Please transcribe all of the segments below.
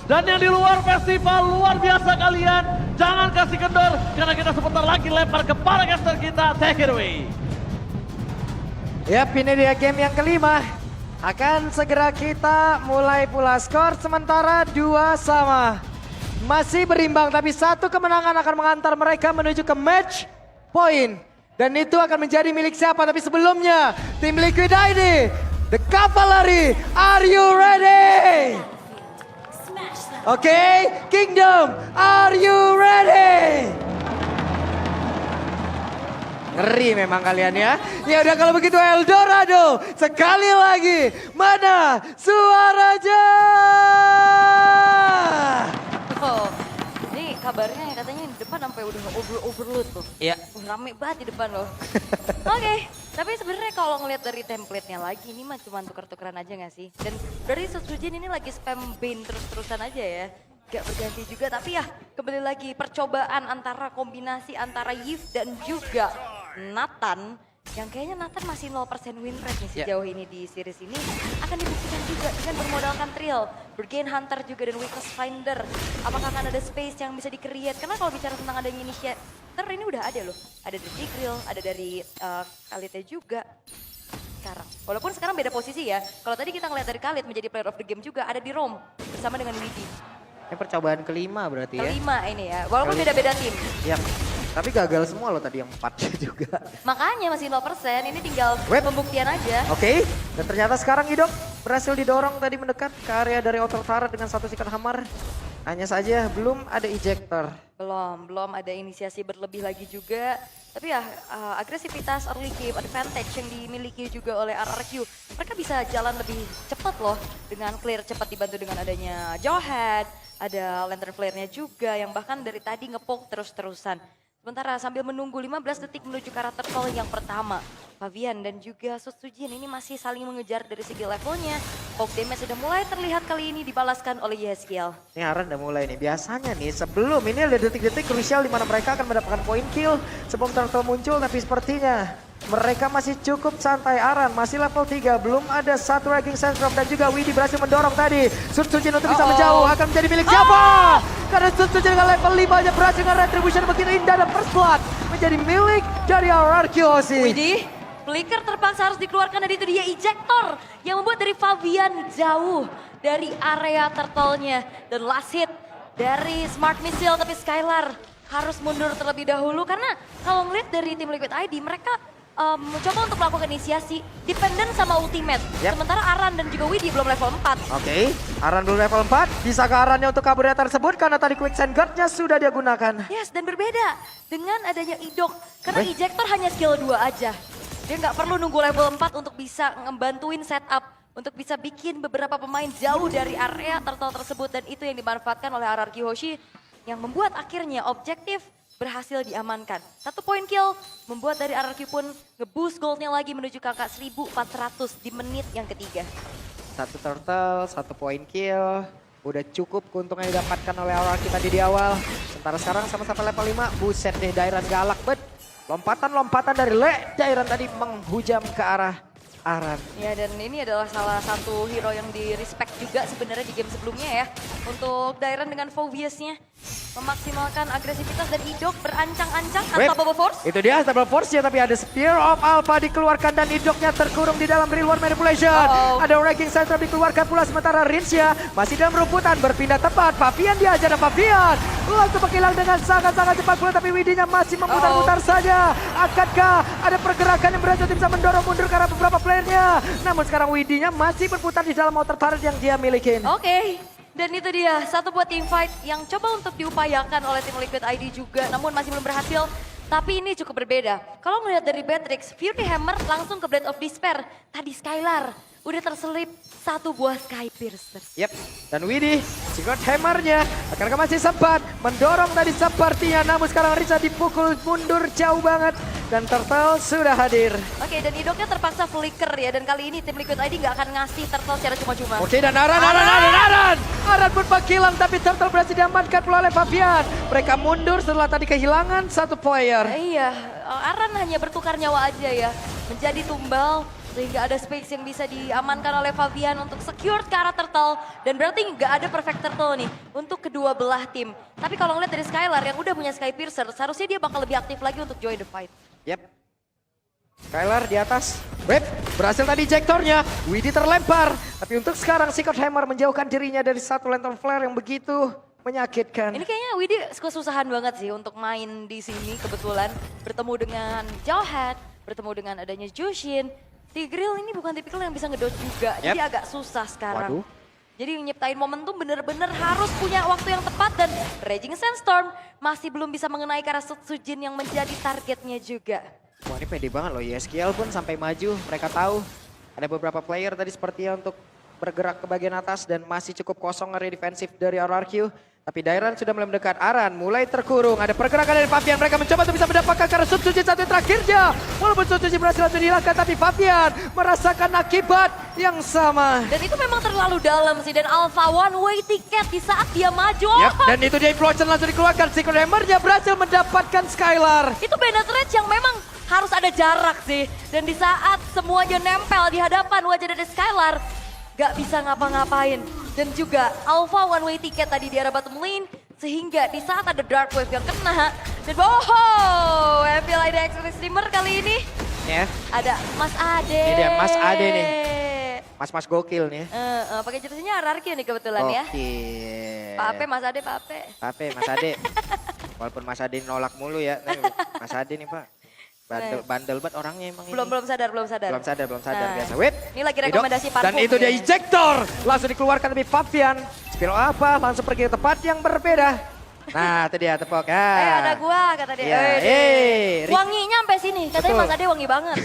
Dan yang di luar festival luar biasa kalian. Jangan kasih kendor karena kita sebentar lagi lempar ke para caster kita. Take it away. Yap, ini dia game yang kelima. Akan segera kita mulai pula skor sementara 2 sama. Masih berimbang tapi satu kemenangan akan mengantar mereka menuju ke match point. Dan itu akan menjadi milik siapa? Tapi sebelumnya tim Liquid ID, The Cavalry, are you ready? Oke, Kingdom, are you ready? Ngeri memang kalian ya. Ya udah kalau begitu Eldorado sekali lagi. Mana suaranya? Oh, ini kabarnya katanya di depan sampai udah overload tuh. Iya. Rame banget di depan loh. Oke, tapi sebenarnya kalau ngeliat dari template-nya lagi ini mah cuma tuker-tukeran aja gak sih? Dan dari Sujin ini lagi spam Bane terus-terusan aja ya. Gak berganti juga, tapi ya kembali lagi percobaan antara kombinasi antara Yves dan juga Nathan. Yang kayaknya Nathan masih 0% win rate nih sejauh ini di series ini. Akan dibuktikan juga dengan bermodalkan Trill, Bergain Hunter juga dan Weakness Finder. Apakah akan ada space yang bisa di-create? Karena kalau bicara tentang adanya initiator ini udah ada loh. Ada dari Tigreal, ada dari Khalidnya juga. Sekarang. Walaupun sekarang beda posisi ya. Kalau tadi kita ngeliat dari Khalid menjadi player of the game juga ada di Rome bersama dengan Widi. Ini percobaan kelima berarti ya. Kelima ini ya, walaupun beda-beda tim. Yap. Tapi gagal semua loh tadi yang 4 juga. Makanya masih 0%, ini tinggal pembuktian aja. Oke, dan ternyata sekarang Idok berhasil didorong tadi mendekat ke area dari Outer Turret dengan satu sikat hammer. Hanya saja belum ada ejector. Belum ada inisiasi berlebih lagi juga. Tapi ya agresivitas early game advantage yang dimiliki juga oleh RRQ. Mereka bisa jalan lebih cepat loh dengan clear cepat dibantu dengan adanya Jawhead. Ada lantern flare-nya juga yang bahkan dari tadi ngepoke terus-terusan. Sementara sambil menunggu 15 detik menuju karakter call yang pertama. Fabian dan juga Sujin ini masih saling mengejar dari segi levelnya. Poke damage sudah mulai terlihat kali ini dibalaskan oleh Yeskiel. Ini Aran udah mulai nih. Biasanya nih sebelum ini ada detik-detik krusial di mana mereka akan mendapatkan point kill. Sebelum turtle muncul tapi sepertinya mereka masih cukup santai. Aran masih level 3. Belum ada satu Raging Sandstorm dan juga Widi berhasil mendorong tadi. Sujin untuk bisa menjauh akan menjadi milik siapa? Karena Sujin dengan level 5 aja berhasil dengan retribution begitu indah dan first blood menjadi milik dari RRQ Osi. Widi. Flicker terpaksa harus dikeluarkan dan itu dia ejector yang membuat dari Fabian jauh dari area turtle-nya. Dan last hit dari Smart Missile tapi Skylar harus mundur terlebih dahulu karena kalau ngeliat dari tim Liquid ID mereka mencoba untuk melakukan inisiasi dependent sama ultimate. Sementara Aran dan juga Widi belum level 4. Oke, Aran belum level 4. Bisakah Arannya untuk kabur tersebut karena tadi Quicksand Guard-nya sudah dia gunakan. Yes, dan berbeda dengan adanya Idok karena ejector hanya skill 2 aja. Dia nggak perlu nunggu level 4 untuk bisa ngebantuin setup. Untuk bisa bikin beberapa pemain jauh dari area turtle tersebut. Dan itu yang dimanfaatkan oleh RRQ Hoshi. Yang membuat akhirnya objektif berhasil diamankan. 1 point kill membuat dari RRQ pun nge-boost goldnya lagi menuju ke angka 1400 di menit yang ketiga. 1 turtle, 1 point kill. Udah cukup keuntungan yang didapatkan oleh RRQ tadi di awal. Sementara sekarang sama-sama level 5. Buset deh, Dairan galak bet. Lompatan-lompatan dari Dairan tadi menghujam ke arah Aran. Ya, dan ini adalah salah satu hero yang di-respect juga sebenarnya di game sebelumnya ya. Untuk Dairan dengan Phobius-nya memaksimalkan agresivitas dan Idok berancang-ancang Unstoppable Force. Itu dia Unstoppable Force ya, tapi ada Spear of Alpha dikeluarkan dan Idoknya terkurung di dalam Real World Manipulation. Ada Raging Sandstorm dikeluarkan pula sementara Rinsya masih dalam rumputan berpindah tepat. Fabian diajar dan Fabian langsung menghilang dengan sangat-sangat cepat pula tapi Widinya masih memutar-mutar saja. Akankah ada pergerakan yang berhasil bisa mendorong mundur karena beberapa playernya. Namun sekarang Widinya masih berputar di dalam outer turret yang dia miliki. Oke. Dan itu dia, satu buat team fight yang coba untuk diupayakan oleh tim Liquid ID juga, namun masih belum berhasil. Tapi ini cukup berbeda. Kalau melihat dari Beatrix, Fury Hammer langsung ke Blade of Despair. Tadi Skylar udah terselip satu buah Sky Piercer. Yep, dan Widi, Secret Hammer-nya akankah masih sempat mendorong tadi sepertinya. Namun sekarang Riza dipukul mundur jauh banget. Dan Turtle sudah hadir. Oke, dan Idoknya terpaksa flicker ya. Dan kali ini tim Liquid ID nggak akan ngasih Turtle secara cuma-cuma. Oke, dan Aran pun menghilang tapi Turtle berhasil diamankan pula oleh Fabian. Mereka mundur setelah tadi kehilangan satu player. Iya, Aran hanya bertukar nyawa aja ya. Menjadi tumbal Sehingga ada space yang bisa diamankan oleh Fabian untuk secure ke arah turtle. Dan berarti nggak ada perfect turtle nih untuk kedua belah tim. Tapi kalau ngeliat dari Skylar yang udah punya Skypiercer, seharusnya dia bakal lebih aktif lagi untuk join the fight. Yep. Skylar di atas. Web, berhasil tadi ejectornya. Widhi terlempar. Tapi untuk sekarang Secret Hammer menjauhkan dirinya dari satu lantern flare yang begitu menyakitkan. Ini kayaknya Widhi kesusahan banget sih untuk main di sini kebetulan. Bertemu dengan Jawhead, bertemu dengan adanya Jushin. Tigreal ini bukan tipikal yang bisa ngedodge juga, jadi agak susah sekarang. Waduh. Jadi nyiptain momentum bener-bener harus punya waktu yang tepat dan Raging Sandstorm masih belum bisa mengenai ke arah Sujin yang menjadi targetnya juga. Wah ini pede banget loh, YSKL pun sampai maju. Mereka tahu ada beberapa player tadi sepertinya untuk bergerak ke bagian atas dan masih cukup kosong area defensif dari RRQ. Tapi Dairan sudah mulai mendekat, Aran mulai terkurung. Ada pergerakan dari Fabian, mereka mencoba untuk bisa mendapatkan karena Sujin satu yang terakhirnya. Walaupun Sujin berhasil langsung dihilangkan, tapi Fabian merasakan akibat yang sama. Dan itu memang terlalu dalam sih, dan Alpha one way ticket di saat dia maju. Yep, dan itu dia implosion langsung dikeluarkan. Secret Hammer-nya berhasil mendapatkan Skylar. Itu Bennett Rage yang memang harus ada jarak sih. Dan di saat semuanya nempel di hadapan wajah dari Skylar, gak bisa ngapa-ngapain. Dan juga Alpha one way ticket tadi di arah bottom lane. Sehingga di saat ada Dark Wave yang kena. Dan MPL ID Extremer kali ini. Ya, Ada Mas Ade. ini dia Mas Ade nih. Mas-mas gokil nih. Pakai jersinya RRQ nih kebetulan ya. Oke. Pak Ape, Mas Ade, Pak Ape. Pape, Mas Ade. Walaupun Mas Ade nolak mulu ya. Tapi Mas Ade nih Pak. Bandel banget orangnya emang Belum ini. sadar. Belum sadar Nah, biasa. Wait. ini lagi rekomendasi Dan parfum itu dia nih. ejector. Langsung dikeluarkan lebih Fabian. Spiral apa? Langsung pergi ke tempat yang berbeda. Nah, itu dia tepok. Ada gua kata dia. Iya, Wanginya sampai sini. Katanya Betul. Mas Ade wangi banget.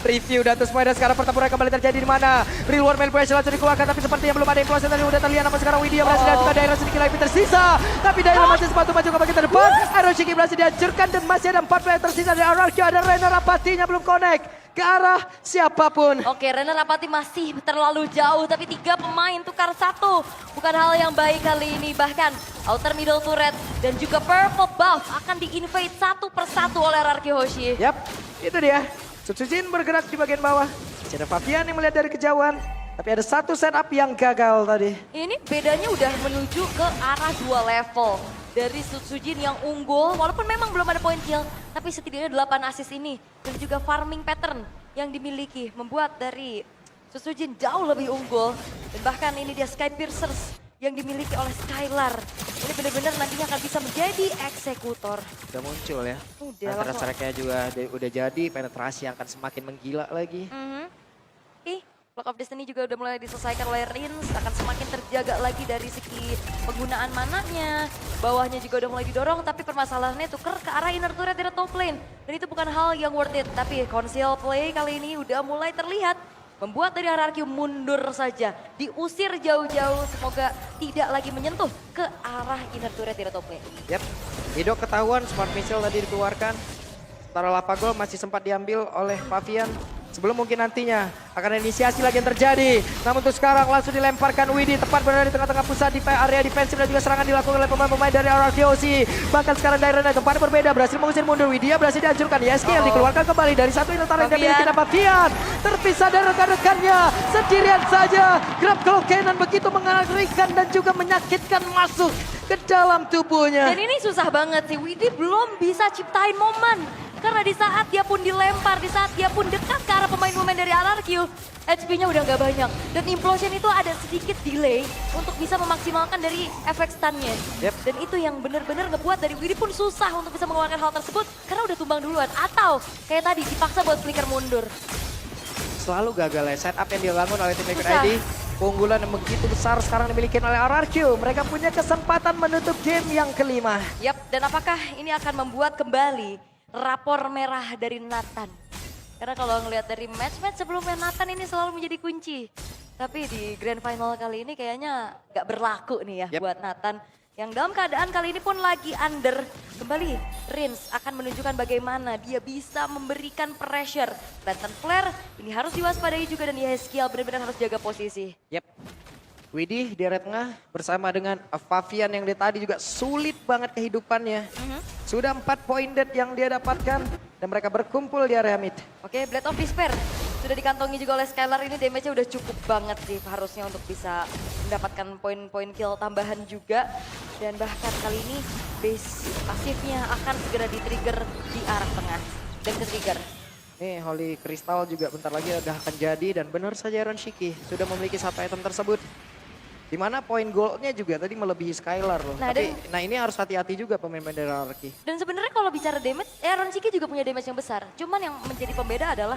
Review dan semua dan sekarang pertempuran kembali terjadi di mana Real World Manipulation langsung dikeluarkan tapi sepertinya belum ada implosion tadi udah terlihat namun sekarang Widhi berhasil dan juga Daira sedikit lagi tersisa tapi Daira masih sepatu maju ke bagian depan Aeroshiki berhasil dihancurkan dan masih ada 4 player tersisa dari RRQ ada Renner Apatinya belum connect ke arah siapapun. Oke, Renner Apati masih terlalu jauh tapi 3 pemain tukar 1. Bukan hal yang baik kali ini bahkan outer middle turret dan juga purple buff akan di-invade satu persatu oleh RRQ Hoshi. Yap, itu dia. Sujin bergerak di bagian bawah. Ada Fabian yang melihat dari kejauhan. Tapi ada satu setup yang gagal tadi. Ini bedanya udah menuju ke arah 2 level. Dari Sujin yang unggul, walaupun memang belum ada point kill, tapi setidaknya 8 assist ini. Dan juga farming pattern yang dimiliki, membuat dari Sujin jauh lebih unggul. Dan bahkan ini dia Skypiercers yang dimiliki oleh Skylar. Ini benar-benar nantinya akan bisa menjadi eksekutor. Udah muncul ya. Udah Antara langsung. strike-nya juga udah jadi, penetrasi yang akan semakin menggila lagi. Block of Destiny juga udah mulai diselesaikan oleh Rins, akan semakin terjaga lagi dari segi penggunaan mananya. Bawahnya juga udah mulai didorong, tapi permasalahannya tuker ke arah inner turret di top lane. Dan itu bukan hal yang worth it, tapi conceal play kali ini udah mulai terlihat. Membuat dari RRQ mundur saja, diusir jauh-jauh, semoga tidak lagi menyentuh ke arah inner turret di top lane. Yap, Hido ketahuan, smart missile tadi dikeluarkan. Sementara Lava Gol masih sempat diambil oleh Fabian. Sebelum mungkin nantinya akan ada inisiasi lagi yang terjadi. Namun untuk sekarang langsung dilemparkan Widhi tepat berada di tengah-tengah pusat di area defensif dan juga serangan dilakukan oleh pemain-pemain dari RRQ. Bahkan sekarang Dairana tempat berbeda berhasil mengusir mundur Widhi berhasil dihancurkan. YSKL dikeluarkan kembali dari satu inteltaran yang dimiliki Fabian. Terpisah dari rekan-rekannya sendirian saja. Grab Claw Cannon begitu mengerikan dan juga menyakitkan masuk ke dalam tubuhnya. Dan ini susah banget sih, Widhi belum bisa ciptain momen. Karena di saat dia pun dilempar, di saat dia pun dekat ke arah pemain-pemain dari RRQ, HP-nya udah nggak banyak. Dan implosion itu ada sedikit delay untuk bisa memaksimalkan dari efek stun-nya. Yep. Dan itu yang benar-benar ngebuat dari Widhi pun susah untuk bisa mengeluarkan hal tersebut karena udah tumbang duluan. Atau kayak tadi dipaksa buat flicker mundur. Selalu gagal ya setup yang dibangun oleh tim Liquid Susah. ID. Keunggulan yang begitu besar sekarang dimiliki oleh RRQ. Mereka punya kesempatan menutup game yang kelima. Yap, dan apakah ini akan membuat kembali rapor merah dari Nathan? Karena kalau ngelihat dari match-match sebelumnya Nathan ini selalu menjadi kunci. Tapi di grand final kali ini kayaknya gak berlaku nih ya Yep. buat Nathan. Yang dalam keadaan kali ini pun lagi under. Kembali Rins akan menunjukkan bagaimana dia bisa memberikan pressure. Lantern Flare ini harus diwaspadai juga dan YSKL benar-benar harus jaga posisi. Yep. Widhi di area tengah bersama dengan Fabian yang dia tadi juga sulit banget kehidupannya. Sudah 4 poin dead yang dia dapatkan dan mereka berkumpul di area mid. Oke, Blade of Despair sudah dikantongi juga oleh Skylar. Ini damage-nya udah cukup banget sih harusnya untuk bisa mendapatkan poin-poin kill tambahan juga. Dan bahkan kali ini base pasifnya akan segera di-trigger di arah tengah. Dan ke-trigger. Nih Holy Crystal juga bentar lagi udah akan jadi dan benar saja Iron Shiki sudah memiliki satu item tersebut. Dimana poin goldnya juga tadi melebihi Skylar loh. Nah, Nah ini harus hati-hati juga pemain-pemain dari RRQ. Dan sebenarnya kalau bicara damage, Iron Shiki juga punya damage yang besar. Cuman yang menjadi pembeda adalah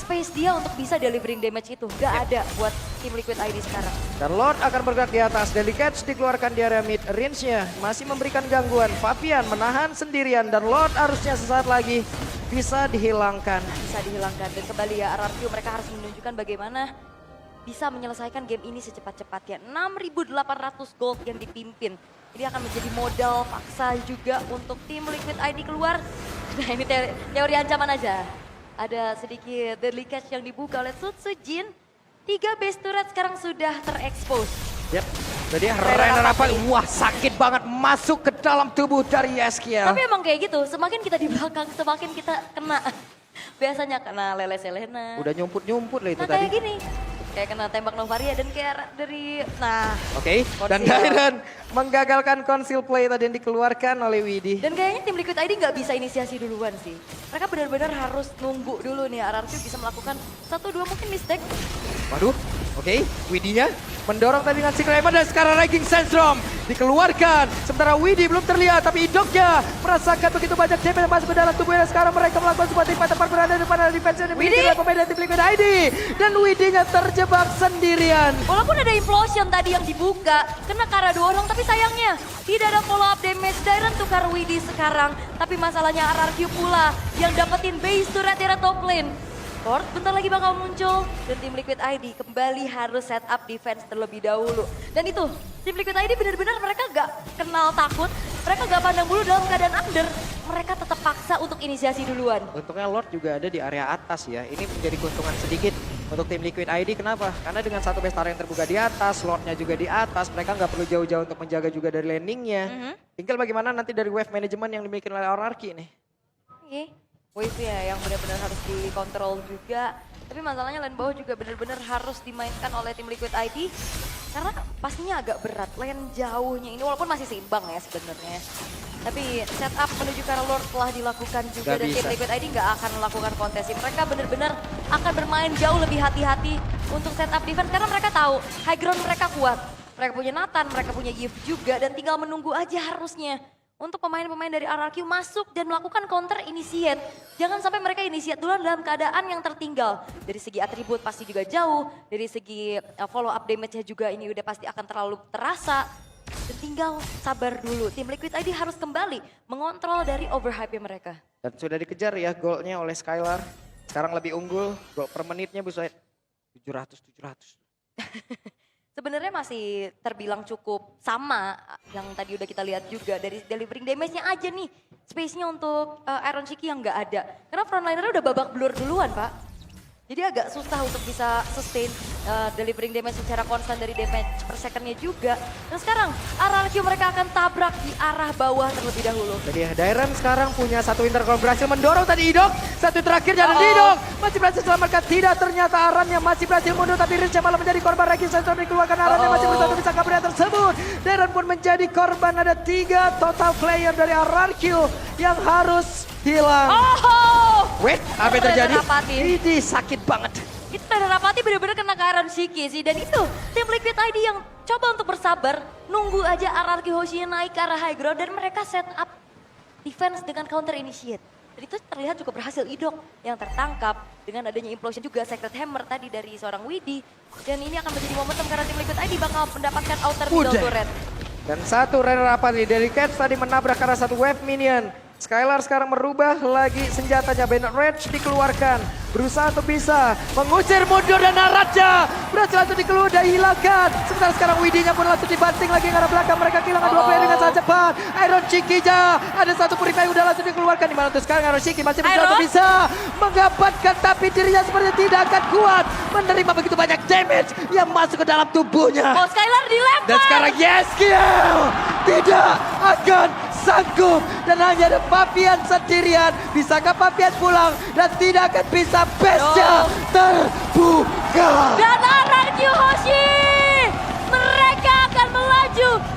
space dia untuk bisa delivering damage itu. Gak ada buat tim Liquid ID sekarang. Dan Lord akan bergerak di atas. Delicate dikeluarkan di area mid range-nya. Masih memberikan gangguan. Fabian menahan sendirian dan Lord harusnya sesaat lagi bisa dihilangkan. Bisa dihilangkan dan kembali ya RRQ mereka harus menunjukkan bagaimana bisa menyelesaikan game ini secepat-cepatnya. 6.800 gold yang dipimpin. Ini akan menjadi modal paksa juga untuk tim Liquid ID keluar. Nah ini teori ancaman aja. Ada sedikit deadly catch yang dibuka oleh Sutsujin. 3 base turret sekarang sudah terekspos. Yap, jadi Rainer apa? Wah sakit banget masuk ke dalam tubuh dari Yeskia. Tapi emang kayak gitu, semakin kita di belakang semakin kita kena. Biasanya kena Lele Selena. Udah nyumput-nyumput lah itu Nah tadi. kayak gini. Kayak kena tembak Novaria dan kayak dari, nah. Oke, dan Dairon menggagalkan conceal play tadi yang dikeluarkan oleh Widi. Dan kayaknya tim Liquid ID nggak bisa inisiasi duluan sih. Mereka benar-benar harus nunggu dulu nih RRQ bisa melakukan 1-2 mungkin mistake. Waduh, oke, Widinya mendorong tadi dengan Secret Emma dan sekarang Raging Sandstorm dikeluarkan. Sementara Widi belum terlihat tapi Idoknya merasakan begitu banyak damage yang masuk ke dalam tubuhnya. Sekarang mereka melakukan sebuah timpan tempat berada di depan defense yang dimiliki oleh pemain tim Liquid ID. Dan Widinya terjebak sendirian. Walaupun ada implosion tadi yang dibuka, kena Kara 2 orang tapi sayangnya tidak ada follow up damage. Dairon tukar Widi sekarang. Tapi masalahnya RRQ pula yang dapetin base turret di top lane. Lord bentar lagi bakal muncul dan tim Liquid ID kembali harus set up defense terlebih dahulu. Dan itu tim Liquid ID benar-benar mereka gak kenal takut, mereka gak pandang bulu dalam keadaan under. Mereka tetap paksa untuk inisiasi duluan. Untungnya Lord juga ada di area atas ya. Ini menjadi keuntungan sedikit untuk tim Liquid ID. Kenapa? Karena dengan satu base area yang terbuka di atas, Lordnya juga di atas. Mereka nggak perlu jauh-jauh untuk menjaga juga dari landingnya. Tinggal bagaimana nanti dari wave management yang dimiliki oleh RRQ nih. Oke. Wave-nya yang benar-benar harus dikontrol juga. Tapi masalahnya lane bawah juga benar-benar harus dimainkan oleh tim Liquid ID. Karena pastinya agak berat lane jauhnya ini walaupun masih seimbang ya sebenarnya. Tapi setup menuju ke arah Lord telah dilakukan juga dan tim Liquid ID nggak akan melakukan kontesi. Mereka benar-benar akan bermain jauh lebih hati-hati untuk setup defense karena mereka tahu high ground mereka kuat. Mereka punya Nathan, mereka punya Gift juga dan tinggal menunggu aja harusnya. Untuk pemain-pemain dari RRQ masuk dan melakukan counter initiate. Jangan sampai mereka initiate duluan dalam keadaan yang tertinggal. Dari segi atribut pasti juga jauh, dari segi follow up damage-nya juga ini udah pasti akan terlalu terasa. Dan tinggal sabar dulu, tim Liquid ID harus kembali mengontrol dari overhype mereka. Dan sudah dikejar ya golnya oleh Skylar. Sekarang lebih unggul, gol per menitnya Buset 700. Sebenarnya masih terbilang cukup sama yang tadi udah kita lihat juga dari delivering damage-nya aja nih. Space-nya untuk Iron Shiki yang nggak ada. Karena frontliner-nya udah babak belur duluan Pak. Jadi agak susah untuk bisa sustain delivering damage secara konstan dari damage per second-nya juga. Dan sekarang RRQ mereka akan tabrak di arah bawah terlebih dahulu. Jadi Dairon sekarang punya satu intercom berhasil mendorong tadi Idok. Satu terakhir dan Idok masih berhasil selamatkan. Tidak ternyata Arannya masih berhasil mundur tapi Rince malah menjadi korban. Raging Sandstorm dikeluarkan Arannya masih bersatu bisa kabur tersebut. Dairon pun menjadi korban. Ada 3 total player dari RRQ yang harus hilang. Wait, apa yang terjadi? Ini sakit banget. Itu Rapati benar-benar kena ke Iron Shiki sih. Dan itu tim Liquid ID yang coba untuk bersabar. Nunggu aja RRQ Hoshi naik ke arah high ground. Dan mereka set up defense dengan counter initiate. Dan itu terlihat cukup berhasil. Idok yang tertangkap dengan adanya implosion juga Sacred Hammer tadi dari seorang Widi. Dan ini akan menjadi momentum karena tim Liquid ID bakal mendapatkan outer middle turret. Dan satu Rainer Rapati dari Cats tadi menabrak karena satu wave minion. Skylar sekarang merubah lagi senjatanya. Bennett Rage dikeluarkan. Berusaha untuk bisa mengusir mundur dan Naraja berhasil langsung dihilangkan. Sementara sekarang Widinya pun langsung dibanting lagi ke arah belakang. Mereka kehilangan 2 player dengan sangat cepat. Iron Shiki-nya ada satu purify udah langsung dikeluarkan. Dimana untuk sekarang Iron Shiki masih berusaha untuk bisa menggabatkan. Tapi dirinya sepertinya tidak akan kuat menerima begitu banyak damage yang masuk ke dalam tubuhnya. Oh Skylar dilempar. Dan sekarang Yeskiel tidak akan sanggup. Dan hanya ada Fabian sendirian. Bisakah Fabian pulang? Dan tidak akan bisa, base-nya terbuka. Dan RRQ Hoshi, mereka akan melaju